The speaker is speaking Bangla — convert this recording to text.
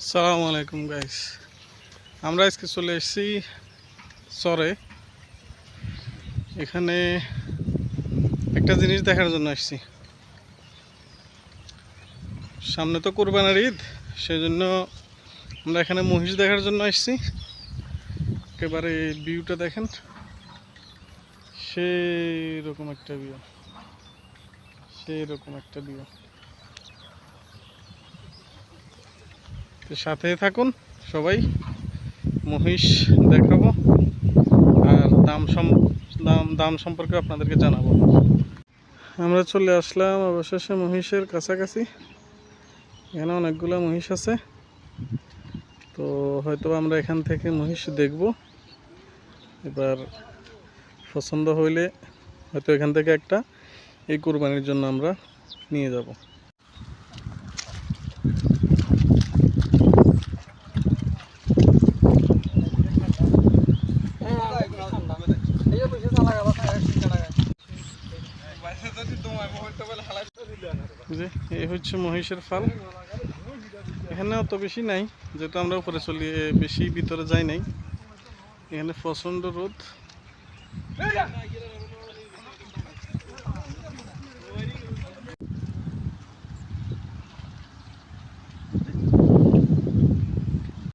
আসসালামু আলাইকুম গাইস, আমরা আজকে চলে এসেছি চরে। এখানে একটা জিনিস দেখার জন্য আসছি। সামনে তো কুরবানির ঈদ, সেজন্য আমরা এখানে মহিষ দেখার জন্য আসছি। একেবারে ভিউটা দেখেন, সেই রকম একটা ভিউ। তো সাথে থাকুন সবাই, মহিষ দেখাবো আর দাম সম্পর্কে আপনাদেরকে জানাবো। আমরা চলে আসলাম অবশেষে মহিষের কাছাকাছি। এখানে অনেকগুলো মহিষ আছে, তো হয়তো আমরা এখান থেকে মহিষ দেখব। এবার পছন্দ হইলে হয়তো এখান থেকে একটা এই কুরবানির জন্য আমরা নিয়ে যাব। এই হচ্ছে মহিষের ফাল। এখানে অত বেশি নাই, যেহেতু আমরা উপরে চলি, বেশি ভিতরে যাই নাই। এখানে প্রচন্ড রোদ।